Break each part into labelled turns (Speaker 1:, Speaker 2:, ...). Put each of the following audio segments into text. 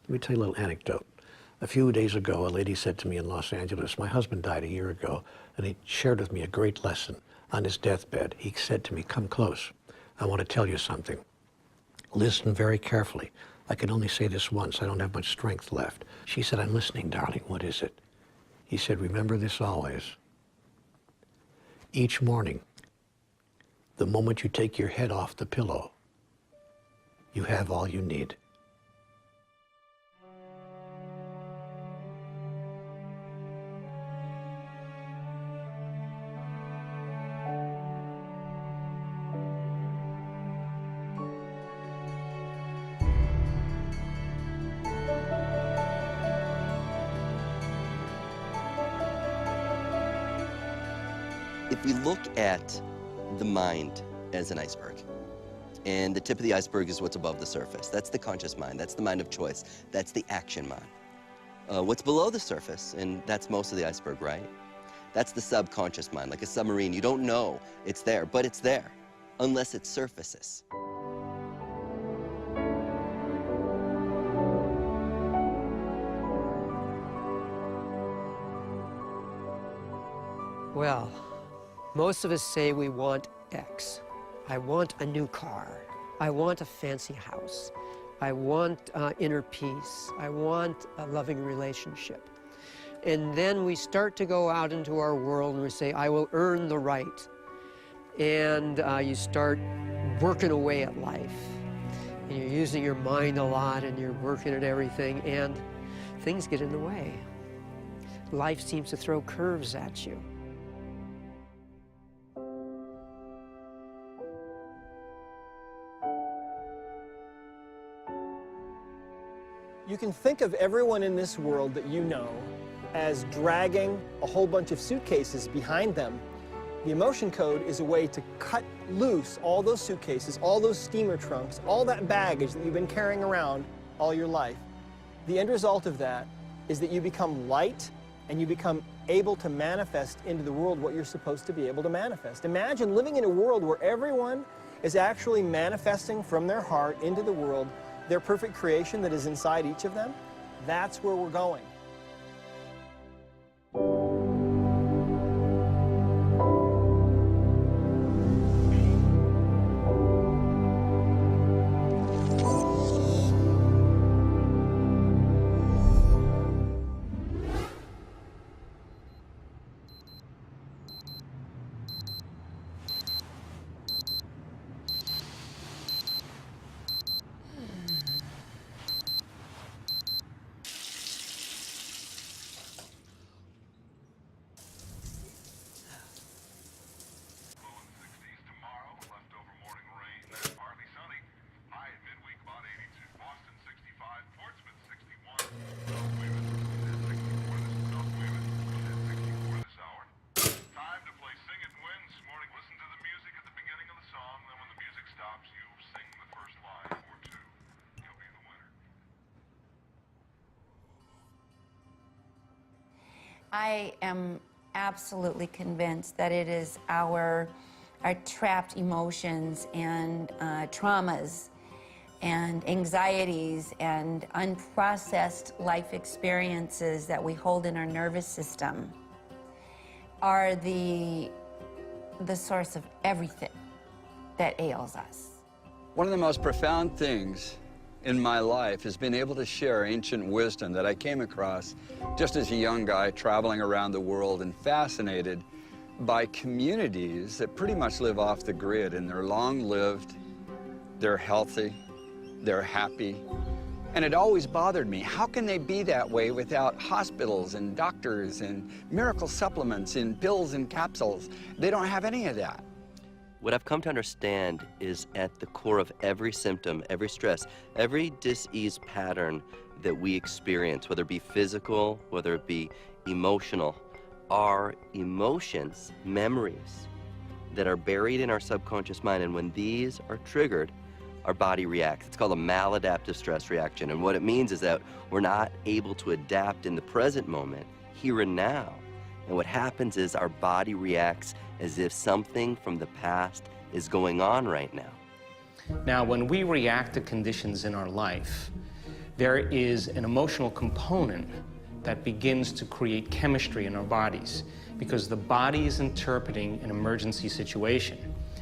Speaker 1: Let me tell you a little anecdote. A few days ago, a lady said to me in Los Angeles, my husband died a year ago, and he shared with me a great lesson. On his deathbed, he said to me, come close. I want to tell you something. Listen very carefully. I can only say this once. I don't have much strength left. She said, I'm listening, darling. What is it? He said, remember this always. Each morning, the moment you take your head off the pillow, you have all you need.
Speaker 2: If we look at the mind as an iceberg, and the tip of the iceberg is what's above the surface. That's the conscious mind. That's the mind of choice. That's the action mind. What's below the surface, and that's most of the iceberg, right? That's the subconscious mind, like a submarine. You don't know it's there, but it's there, unless it surfaces.
Speaker 3: Well, most of us say we want X. I want a new car. I want a fancy house. I want inner peace. I want a loving relationship. And then we start to go out into our world and we say, I will earn the right. And you start working away at life. And you're using your mind a lot and you're working at everything, and things get in the way. Life seems to throw curves at you.
Speaker 4: You can think of everyone in this world that you know as dragging a whole bunch of suitcases behind them. The emotion code is a way to cut loose all those suitcases, all those steamer trunks, all that baggage that you've been carrying around all your life. The end result of that is that you become light and you become able to manifest into the world what you're supposed to be able to manifest. Imagine living in a world where everyone is actually manifesting from their heart into the world their perfect creation that is inside each of them. That's where we're going.
Speaker 5: I am absolutely convinced that it is our trapped emotions and traumas and anxieties and unprocessed life experiences that we hold in our nervous system are the source of everything that ails us.
Speaker 6: One of the most profound things in my life has been able to share ancient wisdom that I came across just as a young guy traveling around the world and fascinated by communities that pretty much live off the grid, and they're long-lived, they're healthy, they're happy. And it always bothered me, how can they be that way without hospitals and doctors and miracle supplements and pills and capsules? They don't have any of that.
Speaker 2: What I've come to understand is at the core of every symptom, every stress, every dis-ease pattern that we experience, whether it be physical, whether it be emotional, are emotions, memories that are buried in our subconscious mind. And when these are triggered, our body reacts. It's called a maladaptive stress reaction. And what it means is that we're not able to adapt in the present moment, here and now. And what happens is our body reacts as if something from the past is going on right now.
Speaker 7: Now, when we react to conditions in our life, there is an emotional component that begins to create chemistry in our bodies because the body is interpreting an emergency situation.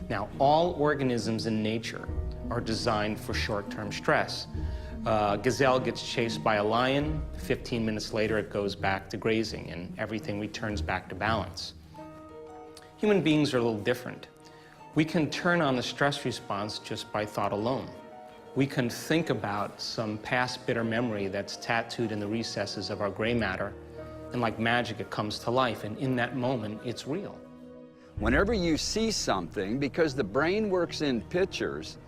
Speaker 7: Now, all organisms in nature are designed for short-term stress. Gazelle gets chased by a lion, 15 minutes later it goes back to grazing and everything returns back to balance. Human beings are a little different. We can turn on the stress response just by thought alone. We can think about some past bitter memory that's tattooed in the recesses of our gray matter, and like magic, it comes to life, and in that moment, it's real.
Speaker 6: Whenever you see something, because the brain works in pictures,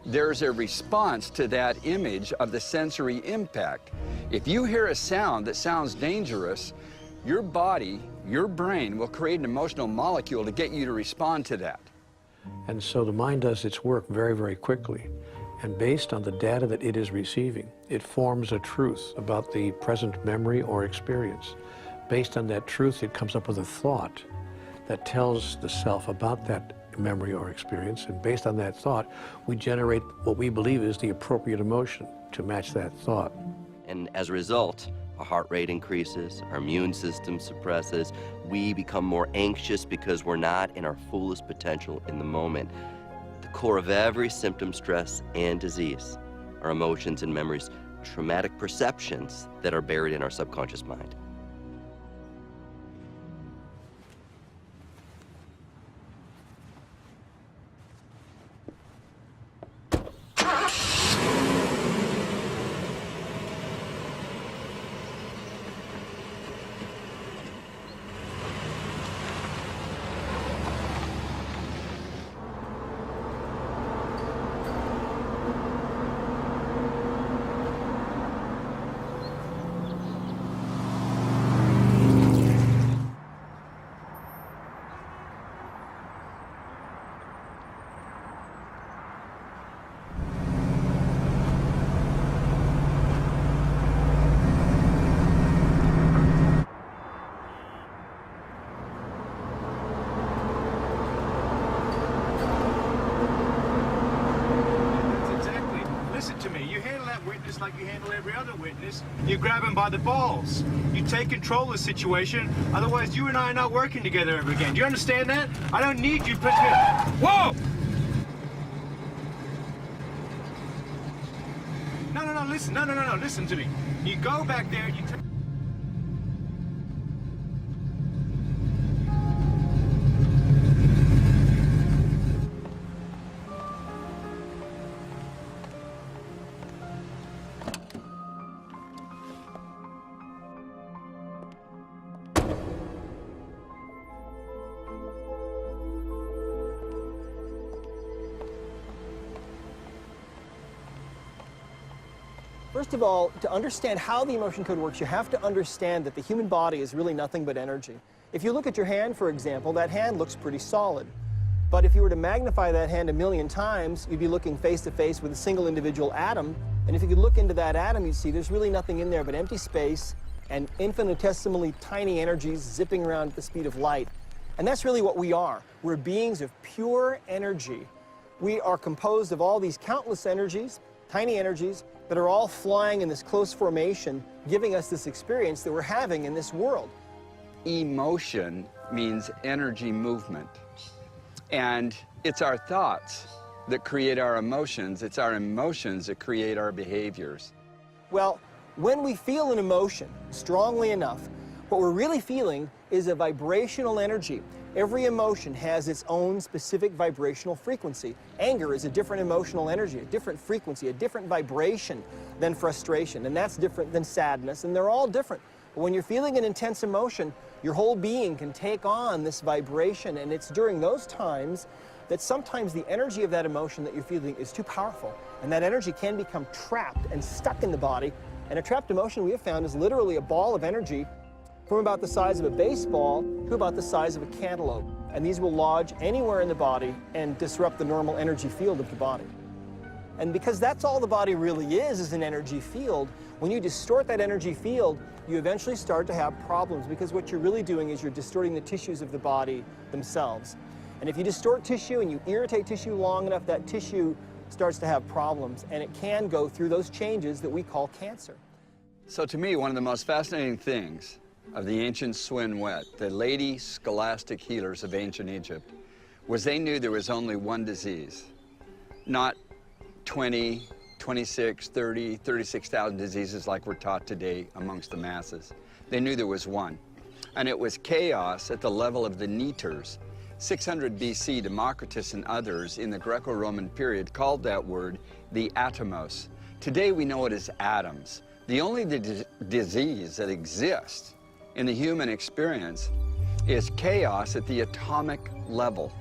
Speaker 6: there's a response to that image of the sensory impact. If you hear a sound that sounds dangerous, your body, your brain will create an emotional molecule to get you to respond to that.
Speaker 1: And so the mind does its work very, very quickly. And based on the data that it is receiving, it forms a truth about the present memory or experience. Based on that truth, it comes up with a thought that tells the self about that memory or experience. And based on that thought, we generate what we believe is the appropriate emotion to match that thought.
Speaker 2: And as a result, our heart rate increases, our immune system suppresses, we become more anxious because we're not in our fullest potential in the moment. The core of every symptom, stress, and disease are emotions and memories, traumatic perceptions that are buried in our subconscious mind.
Speaker 8: Like you handle every other witness, you grab him by the balls. You take control of the situation, otherwise you and I are not working together ever again. Do you understand that? I don't need you to put me... Whoa! No, listen. No, listen to me. You go back there, you take...
Speaker 4: First of all, to understand how the emotion code works, you have to understand that the human body is really nothing but energy. If you look at your hand, for example, that hand looks pretty solid. But if you were to magnify that hand 1,000,000 times, you'd be looking face to face with a single individual atom. And if you could look into that atom, you'd see there's really nothing in there but empty space and infinitesimally tiny energies zipping around at the speed of light. And that's really what we are. We're beings of pure energy. We are composed of all these countless energies, tiny energies, that are all flying in this close formation, giving us this experience that we're having in this world.
Speaker 6: Emotion means energy movement. And it's our thoughts that create our emotions. It's our emotions that create our behaviors.
Speaker 4: Well, when we feel an emotion strongly enough, what we're really feeling is a vibrational energy. Every emotion has its own specific vibrational frequency. Anger is a different emotional energy, a different frequency, a different vibration than frustration, and that's different than sadness, and they're all different. But when you're feeling an intense emotion, your whole being can take on this vibration, and it's during those times that sometimes the energy of that emotion that you're feeling is too powerful, and that energy can become trapped and stuck in the body. And a trapped emotion, we have found, is literally a ball of energy from about the size of a baseball to about the size of a cantaloupe. And these will lodge anywhere in the body and disrupt the normal energy field of the body. And because that's all the body really is an energy field, when you distort that energy field, you eventually start to have problems, because what you're really doing is you're distorting the tissues of the body themselves. And if you distort tissue and you irritate tissue long enough, that tissue starts to have problems, and it can go through those changes that we call cancer.
Speaker 6: So to me, one of the most fascinating things of the ancient Swinwet, the lady scholastic healers of ancient Egypt, was they knew there was only one disease, not 20, 26, 30, 36,000 diseases like we're taught today amongst the masses. They knew there was one, and it was chaos at the level of the Neters. 600 BC, Democritus and others in the Greco-Roman period called that word the atomos. Today we know it as atoms. The only disease that exists in the human experience is chaos at the atomic level,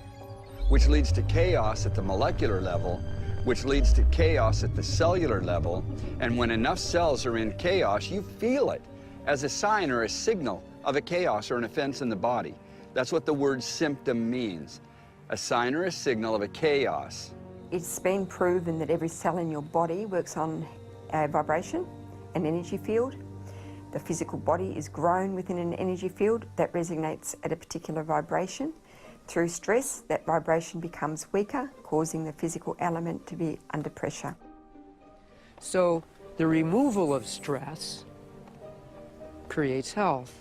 Speaker 6: which leads to chaos at the molecular level, which leads to chaos at the cellular level. And when enough cells are in chaos, you feel it as a sign or a signal of a chaos or an offense in the body. That's what the word symptom means, a sign or a signal of a chaos.
Speaker 9: It's been proven that every cell in your body works on a vibration, an energy field. The physical body is grown within an energy field that resonates at a particular vibration. Through stress, that vibration becomes weaker, causing the physical element to be under pressure.
Speaker 3: So the removal of stress creates health.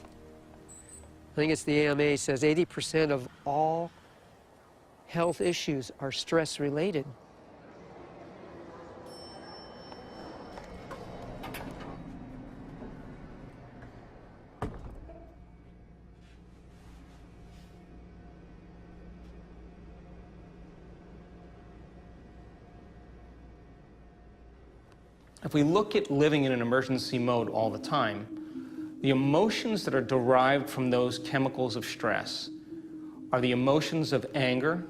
Speaker 3: I think it's the AMA says 80% of all health issues are stress related.
Speaker 7: If we look at living in an emergency mode all the time, the emotions that are derived from those chemicals of stress are the emotions of anger,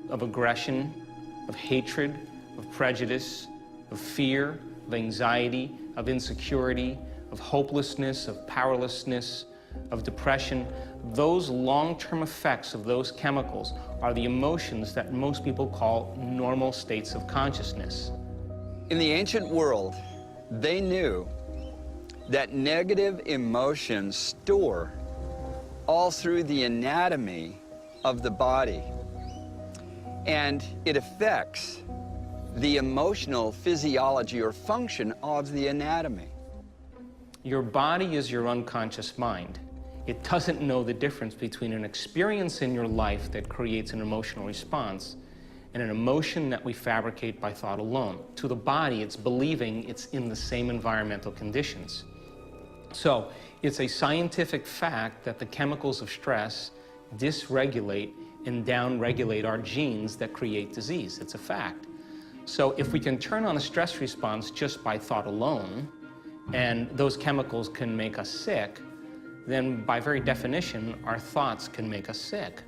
Speaker 7: of aggression, of hatred, of prejudice, of fear, of anxiety, of insecurity, of hopelessness, of powerlessness, of depression. Those long-term effects of those chemicals are the emotions that most people call normal states of consciousness.
Speaker 6: In the ancient world, they knew that negative emotions store all through the anatomy of the body, and it affects the emotional physiology or function of the anatomy.
Speaker 7: Your body is your unconscious mind. It doesn't know the difference between an experience in your life that creates an emotional response and an emotion that we fabricate by thought alone. To the body, it's believing it's in the same environmental conditions. So it's a scientific fact that the chemicals of stress dysregulate and downregulate our genes that create disease. It's a fact. So if we can turn on a stress response just by thought alone, and those chemicals can make us sick, then by very definition, our thoughts can make us sick.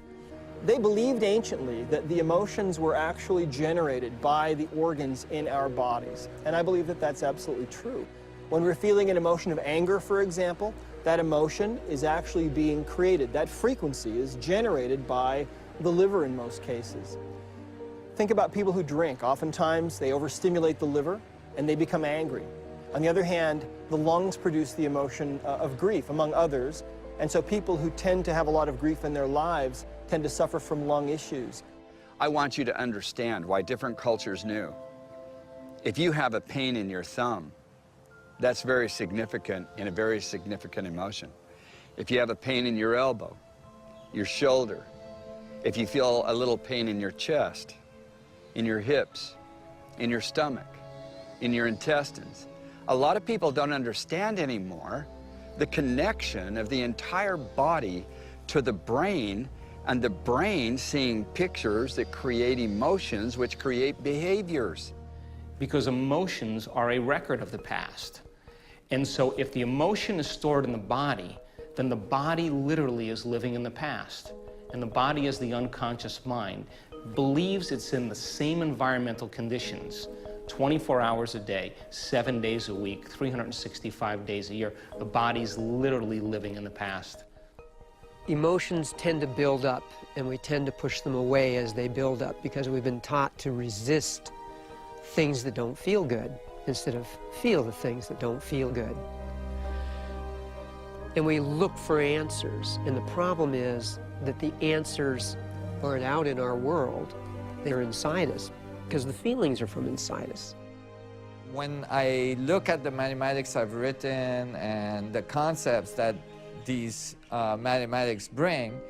Speaker 4: They believed anciently that the emotions were actually generated by the organs in our bodies, and I believe that that's absolutely true. When we're feeling an emotion of anger, for example, that emotion is actually being created. That frequency is generated by the liver in most cases. Think about people who drink. Oftentimes, they overstimulate the liver and they become angry. On the other hand, the lungs produce the emotion of grief, among others, and so people who tend to have a lot of grief in their lives tend to suffer from lung issues.
Speaker 6: I want you to understand why different cultures knew. If you have a pain in your thumb, that's very significant and a very significant emotion. If you have a pain in your elbow, your shoulder, if you feel a little pain in your chest, in your hips, in your stomach, in your intestines, a lot of people don't understand anymore the connection of the entire body to the brain, and the brain seeing pictures that create emotions which create behaviors.
Speaker 7: Because emotions are a record of the past. And so if the emotion is stored in the body, then the body literally is living in the past. And the body, as the unconscious mind, believes it's in the same environmental conditions 24 hours a day, 7 days a week, 365 days a year. The body's literally living in the past.
Speaker 3: Emotions tend to build up, and we tend to push them away as they build up because we've been taught to resist things that don't feel good instead of feel the things that don't feel good. And we look for answers, and the problem is that the answers aren't out in our world, they're inside us. because the feelings are from inside us.
Speaker 10: When I look at the mathematics I've written and the concepts that these mathematics bring,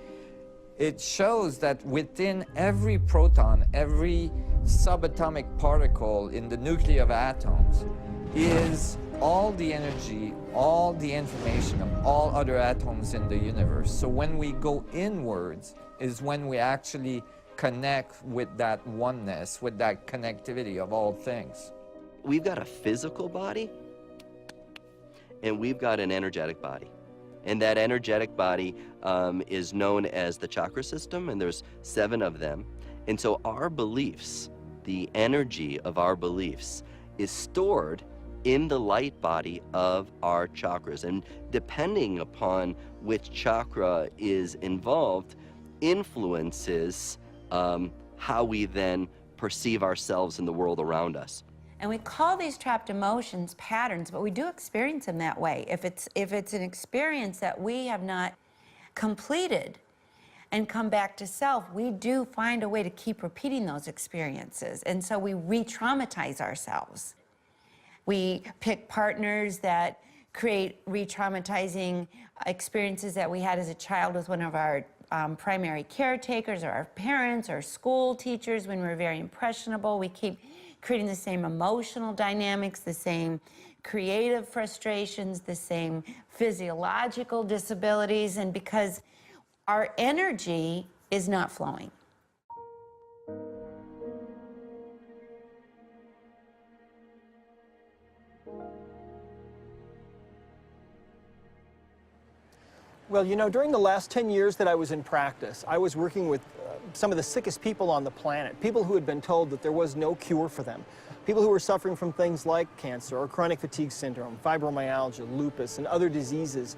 Speaker 10: it shows that within every proton, every subatomic particle in the nuclei of atoms is all the energy, all the information of all other atoms in the universe. So when we go inwards is when we actually connect with that oneness, with that connectivity of all things.
Speaker 2: We've got a physical body, and we've got an energetic body. And that energetic body is known as the chakra system, and there's 7 of them. And so our beliefs, the energy of our beliefs, is stored in the light body of our chakras. And depending upon which chakra is involved, influences how we then perceive ourselves in the world around us.
Speaker 5: And we call these trapped emotions patterns, but we do experience them that way. If it's an experience that we have not completed and come back to self, we do find a way to keep repeating those experiences. And so we re-traumatize ourselves. We pick partners that create re-traumatizing experiences that we had as a child with one of our primary caretakers or our parents or school teachers when we were very impressionable. We keep creating the same emotional dynamics, the same creative frustrations, the same physiological disabilities, and because our energy is not flowing.
Speaker 4: Well, you know, during the last 10 years that I was in practice, I was working with some of the sickest people on the planet, people who had been told that there was no cure for them, people who were suffering from things like cancer or chronic fatigue syndrome, fibromyalgia, lupus, and other diseases.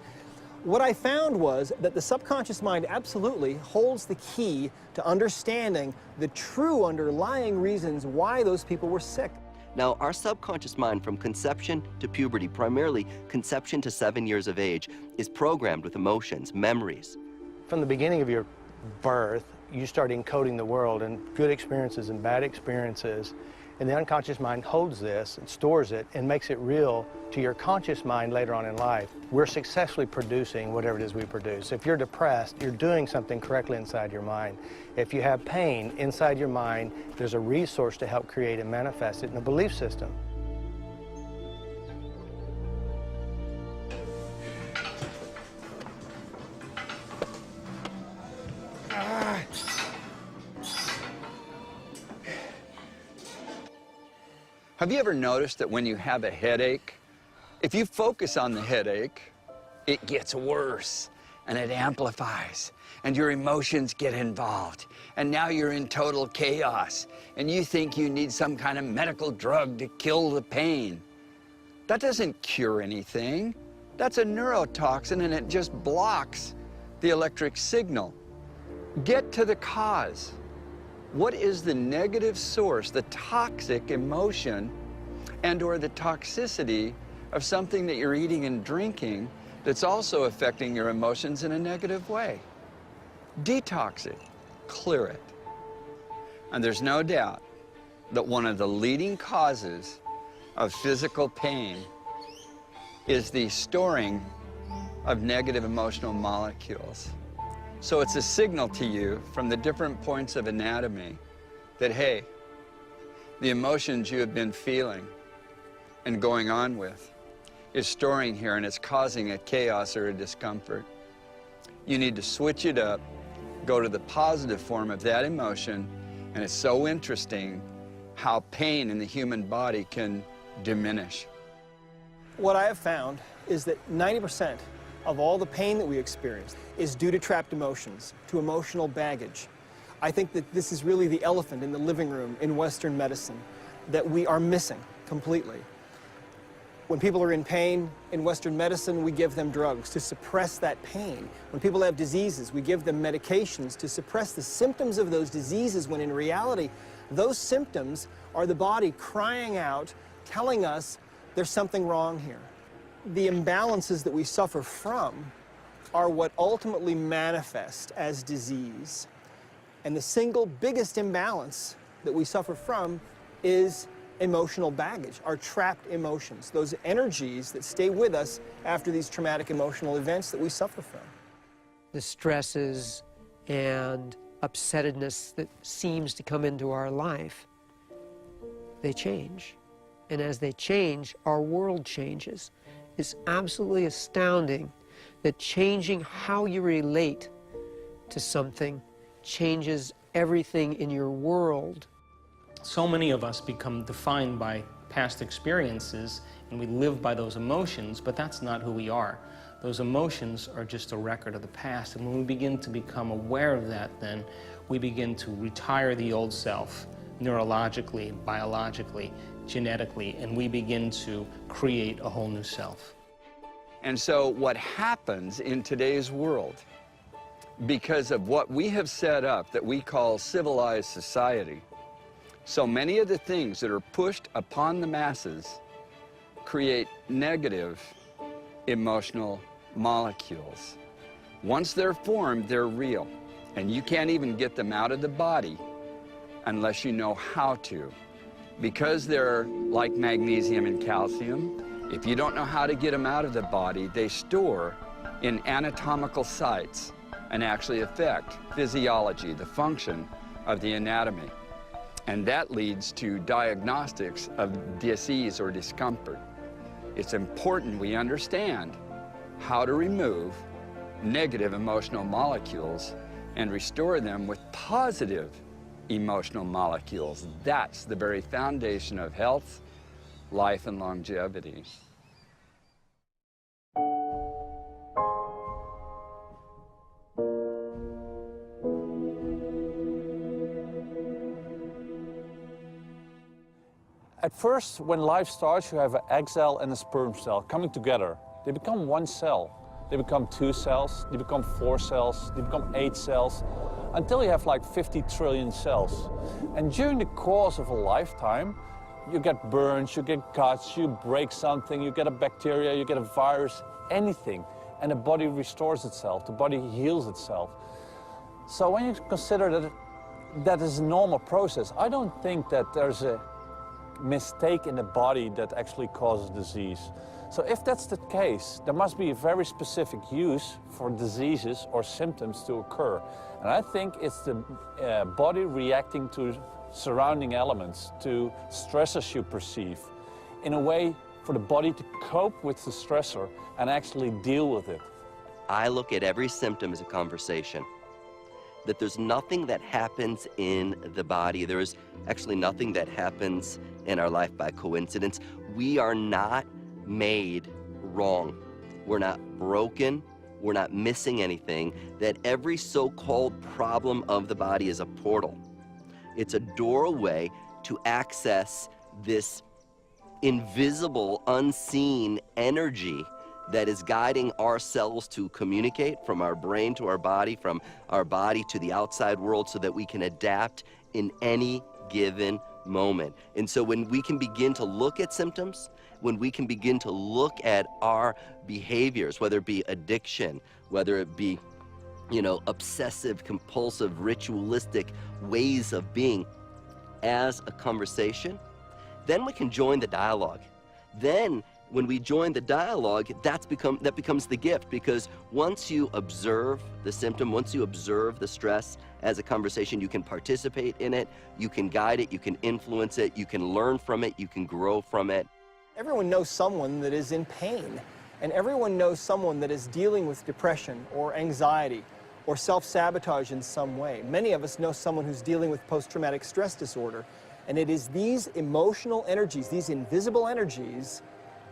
Speaker 4: What I found was that the subconscious mind absolutely holds the key to understanding the true underlying reasons why those people were sick.
Speaker 2: Now, our subconscious mind from conception to puberty, primarily conception to 7 years of age, is programmed with emotions, memories.
Speaker 11: From the beginning of your birth, you start encoding the world in good experiences and bad experiences, and the unconscious mind holds this and stores it and makes it real to your conscious mind later on in life. We're successfully producing whatever it is we produce. If you're depressed, you're doing something correctly inside your mind. If you have pain inside your mind, there's a resource to help create and manifest it in the belief system.
Speaker 6: Have you ever noticed that when you have a headache, if you focus on the headache, it gets worse and it amplifies and your emotions get involved and now you're in total chaos and you think you need some kind of medical drug to kill the pain? That doesn't cure anything. That's a neurotoxin and it just blocks the electric signal. Get to the cause. What is the negative source, the toxic emotion and or the toxicity of something that you're eating and drinking that's also affecting your emotions in a negative way? Detox it, clear it. And there's no doubt that one of the leading causes of physical pain is the storing of negative emotional molecules. So it's a signal to you from the different points of anatomy that, hey, the emotions you have been feeling and going on with is storing here and it's causing a chaos or a discomfort. You need to switch it up, go to the positive form of that emotion, and it's so interesting how pain in the human body can diminish.
Speaker 4: What I have found is that 90% of all the pain that we experience is due to trapped emotions, to emotional baggage. I think that this is really the elephant in the living room in Western medicine that we are missing completely. When people are in pain in Western medicine, we give them drugs to suppress that pain. When people have diseases, we give them medications to suppress the symptoms of those diseases, when in reality, those symptoms are the body crying out, telling us there's something wrong here. The imbalances that we suffer from are what ultimately manifest as disease. And the single biggest imbalance that we suffer from is emotional baggage, our trapped emotions, those energies that stay with us after these traumatic emotional events that we suffer from.
Speaker 3: The stresses and upsettedness that seems to come into our life, they change. And as they change, our world changes. It's absolutely astounding that changing how you relate to something changes everything in your world.
Speaker 7: So many of us become defined by past experiences, and we live by those emotions, but that's not who we are. Those emotions are just a record of the past, and when we begin to become aware of that, then we begin to retire the old self, neurologically, biologically, genetically, and we begin to create a whole new self.
Speaker 6: And so what happens in today's world, because of what we have set up that we call civilized society, so many of the things that are pushed upon the masses create negative emotional molecules. Once they're formed, they're real, and you can't even get them out of the body unless you know how to. Because they're like magnesium and calcium, if you don't know how to get them out of the body, they store in anatomical sites and actually affect physiology, the function of the anatomy. And that leads to diagnostics of disease or discomfort. It's important we understand how to remove negative emotional molecules and restore them with positive emotional molecules. That's the very foundation of health, life, and longevity.
Speaker 12: At first, when life starts, you have an egg cell and a sperm cell coming together. They become one cell. They become 2 cells, they become 4 cells, they become 8 cells, until you have like 50 trillion cells. And during the course of a lifetime, you get burns, you get cuts, you break something, you get a bacteria, you get a virus, anything. And the body restores itself, the body heals itself. So when you consider that that is a normal process, I don't think that there's a mistake in the body that actually causes disease. So if that's the case, there must be a very specific use for diseases or symptoms to occur. And I think it's the body reacting to surrounding elements, to stressors you perceive, in a way for the body to cope with the stressor and actually deal with it.
Speaker 2: I look at every symptom as a conversation. That there's nothing that happens in the body. There is actually nothing that happens in our life by coincidence. We are not made wrong. We're not broken. We're not missing anything. That every so-called problem of the body is a portal. It's a doorway to access this invisible, unseen energy that is guiding our cells to communicate from our brain to our body, from our body to the outside world, so that we can adapt in any given moment. And so when we can begin to look at symptoms, when we can begin to look at our behaviors, whether it be addiction, whether it be, obsessive, compulsive, ritualistic ways of being, as a conversation, then we can join the dialogue. Then when we join the dialogue, that becomes the gift, because once you observe the symptom, once you observe the stress as a conversation, you can participate in it, you can guide it, you can influence it, you can learn from it, you can grow from it.
Speaker 4: Everyone knows someone that is in pain, and everyone knows someone that is dealing with depression or anxiety or self-sabotage in some way. Many of us know someone who's dealing with post-traumatic stress disorder, and it is these emotional energies, these invisible energies,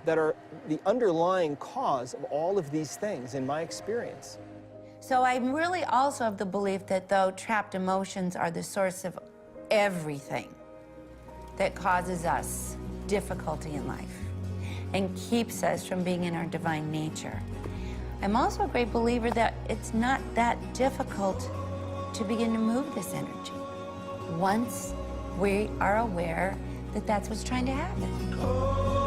Speaker 4: that are the underlying cause of all of these things, in my experience.
Speaker 5: So I'm really also of the belief that though trapped emotions are the source of everything that causes us difficulty in life and keeps us from being in our divine nature, I'm also a great believer that it's not that difficult to begin to move this energy once we are aware that that's what's trying to happen.